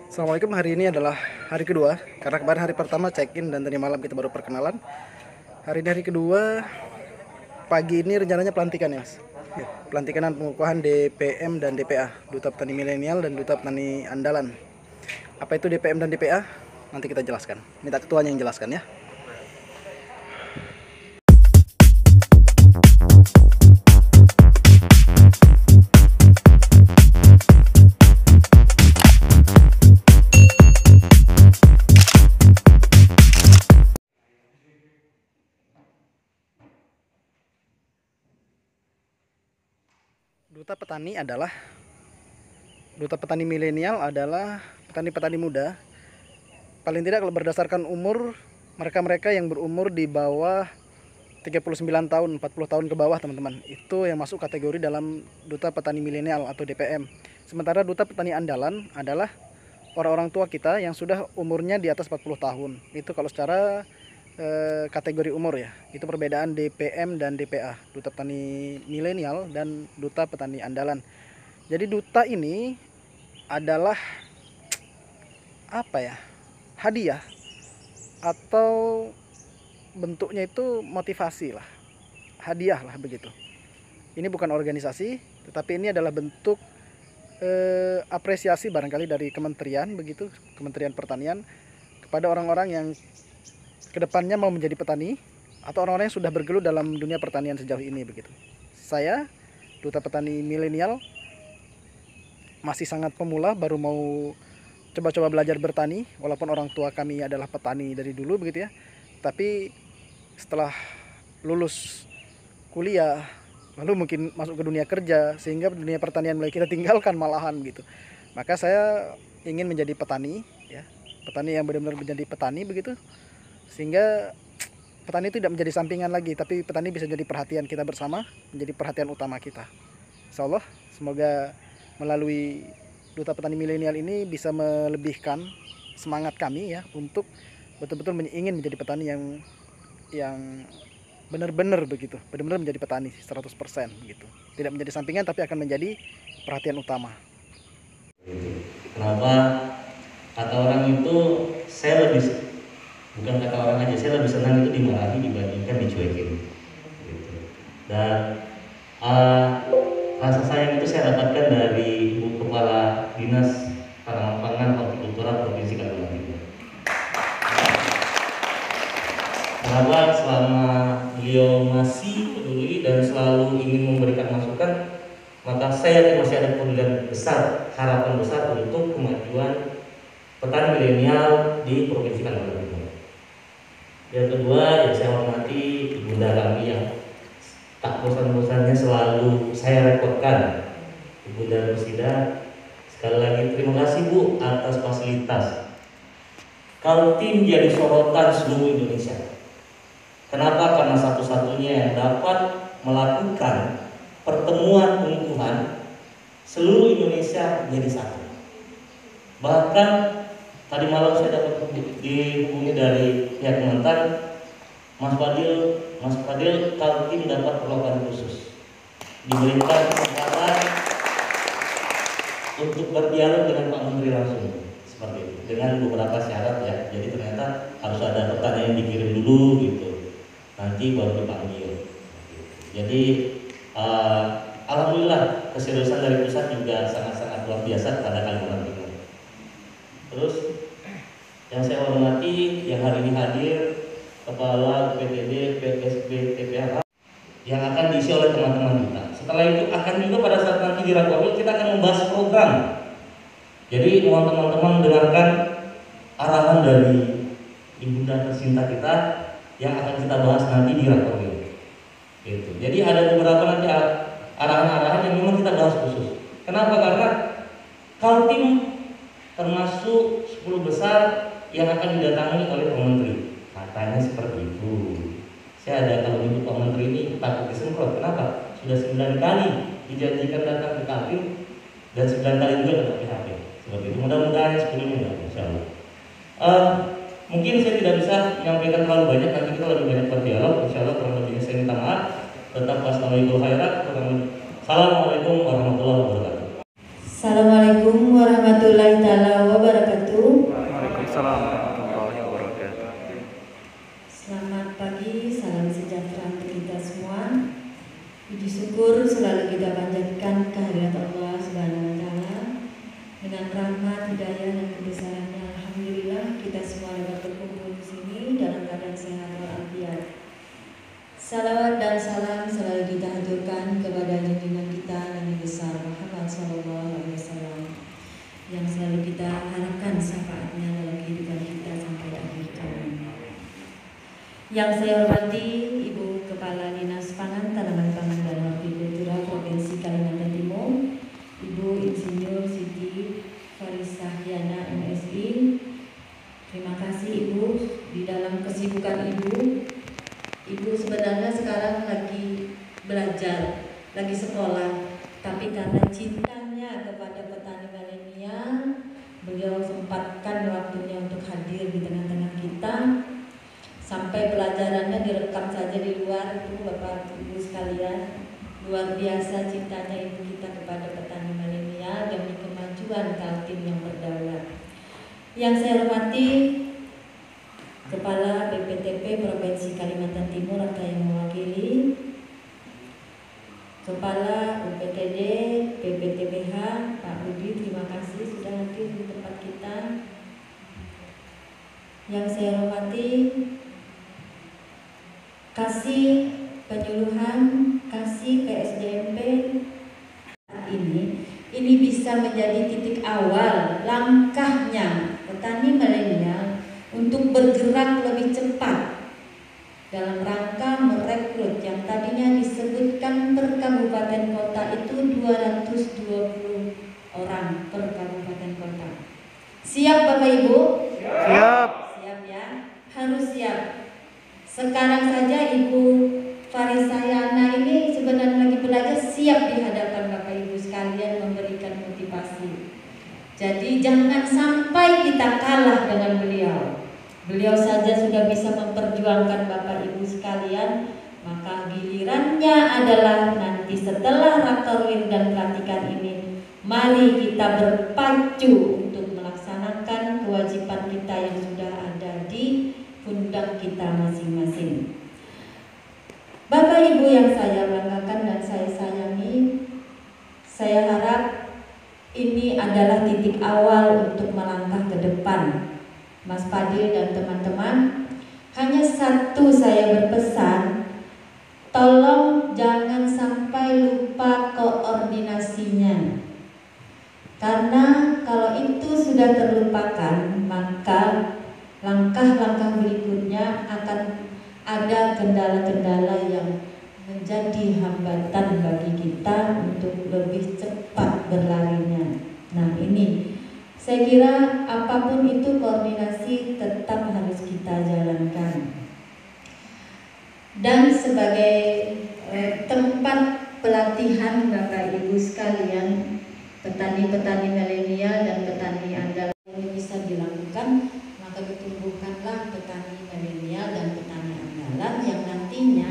Assalamualaikum. Hari ini adalah hari kedua, karena kemarin hari pertama check-in dan tadi malam kita baru perkenalan. Hari ini hari kedua, pagi ini rencananya pelantikan ya Mas. Pelantikan dan pengukuhan DPM dan DPA, Duta Petani Milenial dan Duta Petani Andalan. Apa itu DPM dan DPA? Nanti kita jelaskan. Minta ketuanya yang jelaskan ya. Duta Petani Milenial adalah petani-petani muda. Paling tidak kalau berdasarkan umur, mereka-mereka yang berumur di bawah 39 tahun, 40 tahun ke bawah teman-teman. Itu yang masuk kategori dalam Duta Petani Milenial atau DPM. Sementara Duta Petani Andalan adalah orang-orang tua kita yang sudah umurnya di atas 40 tahun. Itu kalau secara kategori umur ya. Itu perbedaan DPM dan DPA, Duta Petani Milenial dan Duta Petani Andalan. Jadi duta ini adalah apa ya? Hadiah atau bentuknya itu motivasi lah. Hadiah lah begitu. Ini bukan organisasi, tetapi ini adalah bentuk apresiasi barangkali dari kementerian begitu, Kementerian Pertanian kepada orang-orang yang kedepannya mau menjadi petani atau orang-orang yang sudah bergelut dalam dunia pertanian sejauh ini begitu. Saya Duta Petani Milenial masih sangat pemula, baru mau coba-coba belajar bertani, walaupun orang tua kami adalah petani dari dulu begitu ya. Tapi setelah lulus kuliah, lalu mungkin masuk ke dunia kerja, sehingga dunia pertanian mulai kita tinggalkan malahan gitu. Maka saya ingin menjadi petani ya, petani yang benar-benar menjadi petani begitu, sehingga petani itu tidak menjadi sampingan lagi, tapi petani bisa jadi perhatian kita bersama, menjadi perhatian utama kita. Insya Allah, semoga melalui Duta Petani Milenial ini bisa melebihkan semangat kami ya untuk betul-betul ingin menjadi petani yang benar-benar begitu, benar-benar menjadi petani 100% gitu. Tidak menjadi sampingan tapi akan menjadi perhatian utama. Kenapa kata orang itu saya lebih, bukan kata orang aja, saya lebih senang itu dimarahi dibandingkan dicuekin gitu. Dan rasa sayang itu saya dapatkan dari Ibu Kepala Dinas Tanaman Pangan Hortikultura Provinsi Kalimantan Timur. Kenapa? Selama beliau masih peduli dan selalu ingin memberikan masukan, maka saya yakin masih ada pedulian besar, harapan besar untuk kemajuan petani milenial di Provinsi Kalimantan Timur. Yang kedua, yang saya hormati Ibunda kami yang tak bosan-bosannya selalu saya rekodkan, Ibunda Nursidah. Sekali lagi terima kasih Bu atas fasilitas. Kaltim jadi sorotan seluruh Indonesia. Kenapa? Karena satu-satunya yang dapat melakukan pertemuan pengukuhan seluruh Indonesia menjadi satu. Bahkan tadi malam saya dapat dihubungi dari pihak Kementan, Mas Fadil, Kaltim dapat perlakuan khusus, diberikan kesempatan untuk berdialog dengan Pak Menteri langsung, seperti itu, dengan beberapa syarat ya. Jadi ternyata harus ada pertanyaan yang dikirim dulu gitu, nanti baru dipanggil. Jadi alhamdulillah keseriusan dari pusat juga sangat-sangat luar biasa kepada Kalimantan Timur. Terus yang saya hormati yang hari ini hadir Kepala PTD, PSB, TPA yang akan diisi oleh teman-teman kita. Setelah itu akan juga pada saat nanti di Rakorwil kita akan membahas program. Jadi mohon teman-teman dengarkan arahan dari Ibunda tercinta kita yang akan kita bahas nanti di Rakorwil. Gitu. Jadi ada beberapa nanti arahan-arahan yang memang kita bahas khusus. Kenapa? Karena Kaltim termasuk 10 besar yang akan didatangi oleh Pak Menteri. Katanya seperti itu. Saya ada kalau menyebut Pak Menteri ini takut disemprot. Kenapa? Sudah 9 kali dijanjikan datang ke Kaltim dan 9 kali juga datang ke PHP. Seperti itu. Mudah-mudahan 10 enggak, insya Allah. Mungkin saya tidak bisa menyampaikan terlalu banyak. Nanti kita lebih banyak berdialog. Insya Allah kurang lebihnya saya minta maaf. Tetap wassalamualaikum khairat. Assalamualaikum warahmatullahi wabarakatuh. Assalamualaikum warahmatullahi wabarakatuh. Waalaikumsalam warahmatullahi wabarakatuh. Selamat pagi, salam sejahtera untuk kita semua. Puji syukur selalu kita panjatkan kehadirat Allah Subhanahu wa Ta'ala. Dengan rahmat, hidayah dan kebesarannya, alhamdulillah kita semua dapat berkumpul di sini dalam keadaan sehat walafiat. Salawat dan salam selalu kita haturkan kepada junjungan kita Nabi besar Muhammad SAW, yang selalu kita harapkan syafaatnya dalam kehidupan kita sampai akhir zaman. Yang saya hormati Ibu Kepala Dinas Pangan, Tanaman Pangan dan Hortikultura Provinsi Kalimantan Timur, Ibu Insinyur Siti Farisahyana MSI. Terima kasih Ibu di dalam kesibukan Ibu sebenarnya sekarang lagi belajar, lagi sekolah, tapi karena cintanya kepada petani milenial, beliau sempatkan waktunya untuk hadir di tengah-tengah kita. Sampai pelajarannya direkam saja di luar, itu Bapak Ibu sekalian. Luar biasa cintanya ibu kita kepada petani milenial demi kemajuan Kaltim yang berdaulat. Yang saya hormati Kepala BPTP Provinsi Kalimantan Timur atau yang mewakili, Kepala UPTD PPTPH Pak Budi, terima kasih sudah hadir di tempat kita. Yang saya hormati Kasih Penyuluhan, Kasih PSDMP ini bisa menjadi titik awal langkahnya petani milenial untuk bergerak lebih cepat dalam rangka merekrut yang tadinya disebutkan per kabupaten kota itu 220 orang per kabupaten kota. Siap Bapak Ibu? Siap. Siap ya, harus siap. Sekarang saja Ibu Farisahyana ini sebenarnya lagi belajar, siap di hadapan Bapak Ibu sekalian memberikan motivasi. Jadi jangan sampai kita kalah dengan beliau. Beliau saja sudah bisa memperjuangkan Bapak Ibu sekalian, maka gilirannya adalah nanti setelah Rakorwil dan pelantikan ini, mari kita berpacu untuk melaksanakan kewajiban kita yang sudah ada di pundak kita masing-masing. Bapak Ibu yang saya banggakan dan saya sayangi, saya harap ini adalah titik awal untuk melangkah ke depan. Mas Fadil dan teman-teman, hanya satu saya berpesan, tolong jangan sampai lupa koordinasinya. Karena kalau itu sudah terlupakan, maka langkah-langkah berikutnya akan ada kendala-kendala yang menjadi hambatan bagi kita untuk lebih cepat berlarinya. Nah ini, saya kira apapun itu koordinasi tetap harus kita jalankan. Dan sebagai tempat pelatihan Bapak Ibu sekalian, petani-petani milenial dan petani andal ini bisa dilakukan, maka ditumbuhkanlah petani milenial dan petani andalan yang nantinya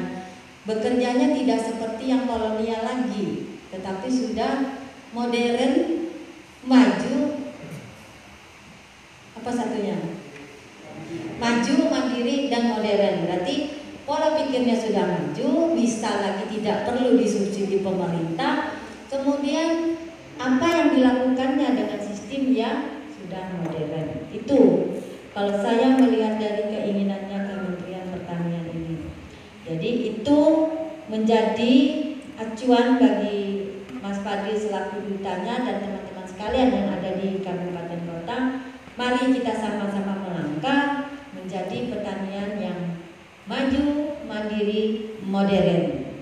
bekerjanya tidak seperti yang kolonial lagi, tetapi sudah modern, maju, apa satunya? Maju, mandiri, dan modern. Berarti pola pikirnya sudah maju, bisa lagi tidak perlu disubsidi pemerintah. Kemudian apa yang dilakukannya dengan sistem yang sudah modern. Itu kalau saya melihat dari keinginannya Kementerian Pertanian ini. Jadi itu menjadi acuan bagi Mas Fadil selaku dutanya dan teman-teman sekalian yang ada di kabupaten kota. Mari kita sama-sama melangkah menjadi pertanian yang maju, mandiri, modern.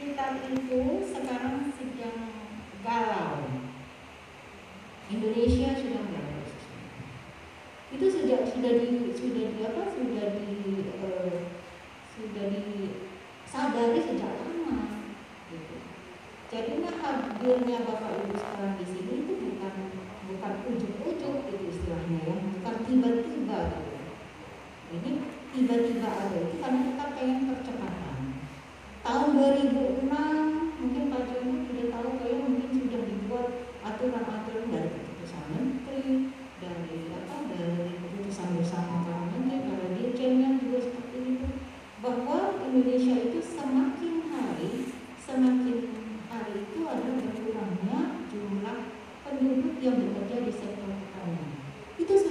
Kita itu sekarang sedang galau. Indonesia sudah galau. Itu sudah disadari sejak lama. Gitu. Jadinya hadirnya Bapak Ibu sekarang di sini itu bukan ujuk-ujuk gitu istilahnya ya, bukan tiba-tiba gitu. Ini tiba-tiba ada itu karena kita pengen percepatan. Tahun 2006 mungkin Pak Jono sudah tahu kayak mungkin sudah dibuat aturan-aturan dari keputusan menteri, dari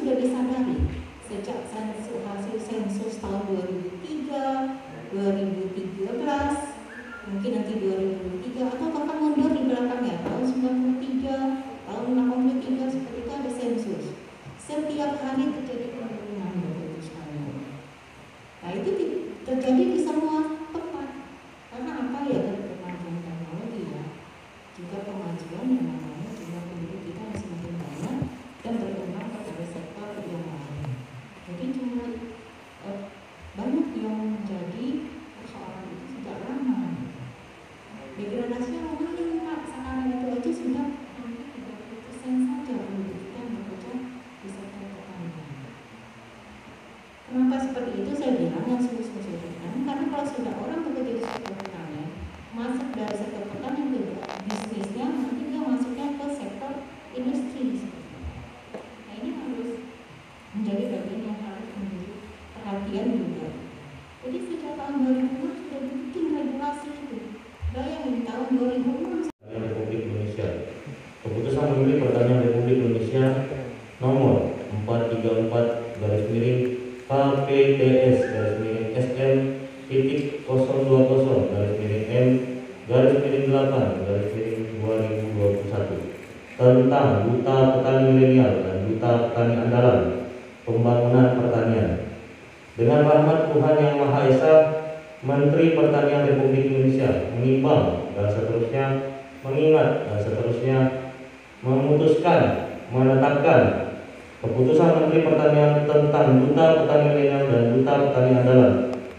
sudah disadari sejak hasil sensus tahun 2003, 2013, mungkin nanti 2003 atau bahkan mundur di belakangnya tahun 93, tahun 83 seperti itu ada sensus. Setiap hari terjadi penurunan Bapak Ibu sekalian. Nah itu terjadi di semua tempat. Karena apa ya, kemajuan teknologi ya. Juga kemajuan yang namanya jumlah penduduk kita yang semakin banyak dan berkembang kepada sektor yang lain. Jadi jumlah banyak yang menjadi persoalan itu sejak lama. Degradasi yang lumayan Pak, sekarang itu aja sudah hampir 30% saja penduduk kita yang bekerja di sektor pertanian. Kenapa seperti itu? Saya bilang yang sulit-sulit karena kalau sudah orang bekerja di sektor pertanian, masuk dari sektor pertanian ke bisnisnya, nanti dia masuknya ke sektor industri. Nah ini harus menjadi bagian yang harus menjadi perhatian juga. Jadi sejak tahun 2006 sudah dibikin regulasi itu. Bayangin tahun 2006 Republik Indonesia. Keputusan Menteri Pertanian Republik Indonesia nomor 434/PTS/M/8/2021 tentang Duta Petani Milenial dan Duta Petani Andalan Pembangunan Pertanian. Dengan rahmat Tuhan Yang Maha Esa, Menteri Pertanian Republik Indonesia menimbang dan seterusnya mengingat dan seterusnya memutuskan menetapkan keputusan Menteri Pertanian tentang Duta Petani Milenial dan Duta Petani Andalan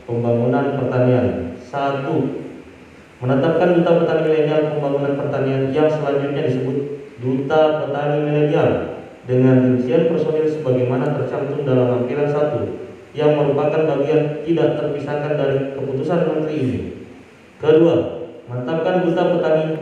Pembangunan Pertanian. 1. Menetapkan Duta Petani Milenial Pembangunan Pertanian yang selanjutnya disebut Duta Petani Milenial dengan rincian personil sebagaimana tercantum dalam lampiran 1 yang merupakan bagian tidak terpisahkan dari keputusan Menteri ini. Kedua, menetapkan Duta Petani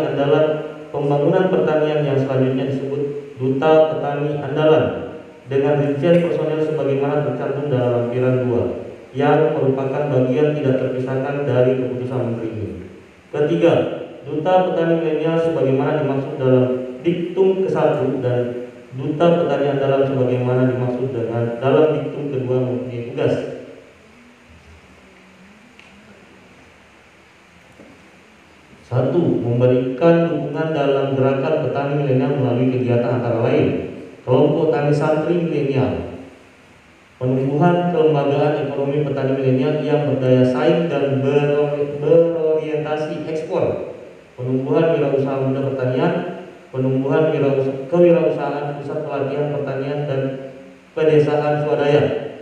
Andalan Pembangunan Pertanian yang selanjutnya disebut Duta Petani Andalan dengan rincian personil sebagaimana tercantum dalam lampiran 2 yang merupakan bagian tidak terpisahkan dari keputusan Menteri ini. Ketiga, Duta Petani Milenial sebagaimana dimaksud dalam diktum ke-1 dan Duta Petani Andalan sebagaimana dimaksud dengan dalam diktum kedua mempunyai tugas. 1. Memberikan dukungan dalam gerakan petani milenial melalui kegiatan antara lain kelompok tani santri milenial, penumbuhan kelembagaan ekonomi petani milenial yang berdaya saing dan berorientasi ekspor, penumbuhan wirausaha muda pertanian, penumbuhan kewirausahaan pusat pelatihan pertanian dan pedesaan swadaya,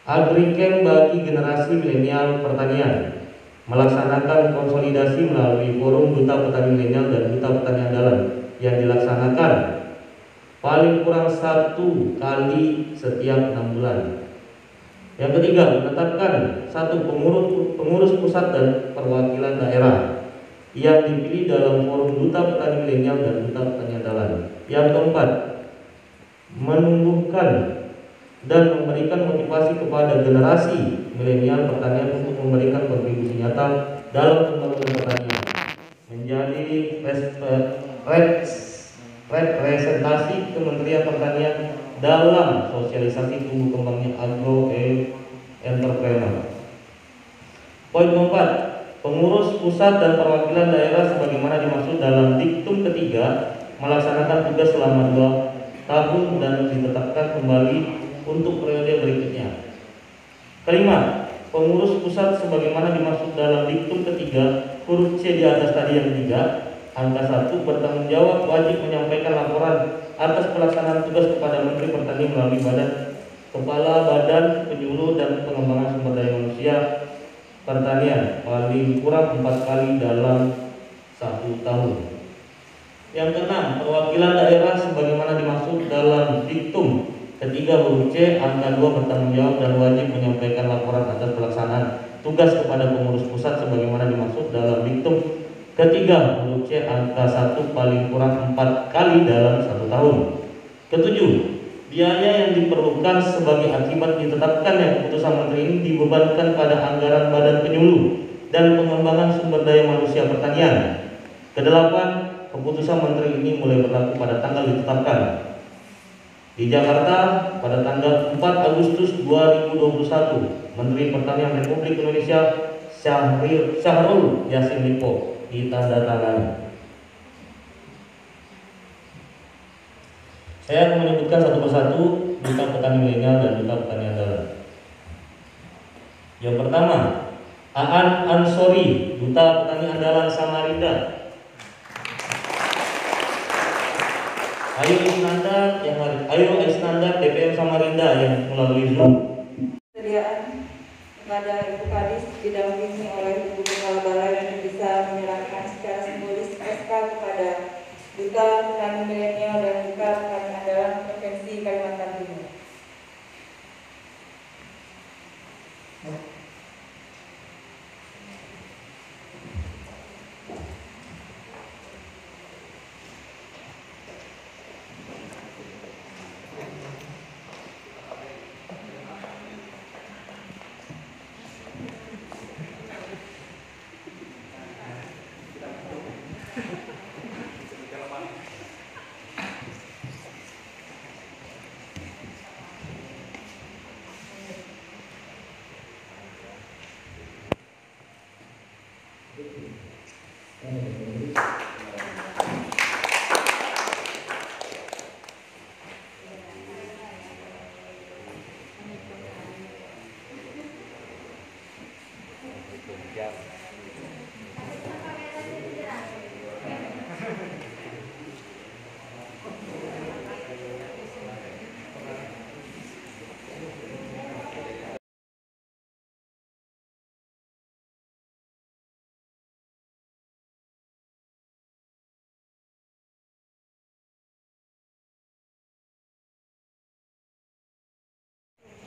agricamp bagi generasi milenial pertanian, melaksanakan konsolidasi melalui forum Duta Petani Milenial dan Duta Petani Andalan yang dilaksanakan paling kurang 1 kali setiap 6 bulan. Yang ketiga, menetapkan 1 pengurus pusat dan perwakilan daerah yang dipilih dalam forum Duta Petani Milenial dan Duta Petani Andalan. Yang keempat, menumbuhkan dan memberikan motivasi kepada generasi milenial pertanian untuk memberikan kontribusi nyata dalam pembangunan pertanian, menjadi representasi Kementerian Pertanian dalam sosialisasi tumbuh kembangnya agro entrepreneur. Poin keempat, pengurus pusat dan perwakilan daerah sebagaimana dimaksud dalam diktum ketiga melaksanakan tugas selama 2 tahun dan ditetapkan kembali untuk periode berikutnya. Kelima, pengurus pusat sebagaimana dimaksud dalam diktum ketiga huruf C di atas tadi yang 3, angka 1 bertanggung jawab wajib menyampaikan laporan atas pelaksanaan tugas kepada Menteri Pertanian melalui Kepala Badan Penyuluh dan Pengembangan Sumber Daya Manusia Pertanian paling kurang 4 kali dalam 1 tahun. Yang keenam, perwakilan daerah sebagaimana dimaksud dalam diktum ketiga huruf C angka 2 bertanggung jawab dan wajib menyampaikan laporan atas pelaksanaan tugas kepada pengurus pusat sebagaimana dimaksud dalam diktum ketiga huruf C angka 1 paling kurang 4 kali dalam 1 tahun. Ketujuh, biaya yang diperlukan sebagai akibat ditetapkannya keputusan Menteri ini dibebankan pada anggaran Badan Penyuluh dan Pengembangan Sumber Daya Manusia Pertanian. Kedelapan, keputusan Menteri ini mulai berlaku pada tanggal ditetapkan. Di Jakarta pada tanggal 4 Agustus 2021, Menteri Pertanian Republik Indonesia Syahrul Yassin Limpo ditandatangani. Saya akan menyebutkan satu persatu duta petani milenial dan duta petani andalan. Yang pertama, Aan Ansori, duta petani andalan Samarinda. Ayu Isnandar DPM Samarinda yang melalui Zoom. Kesediaan kepada Ibu Kadis didampingi oleh Ibu Kepala Balai yang bisa menyerahkan secara simbolis SK kepada Duta Petani Milenial dan Duta Petani Andalan Provinsi Kalimantan Timur.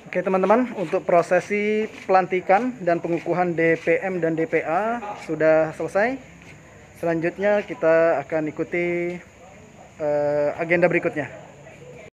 Oke teman-teman, untuk prosesi pelantikan dan pengukuhan DPM dan DPA sudah selesai. Selanjutnya kita akan ikuti agenda berikutnya.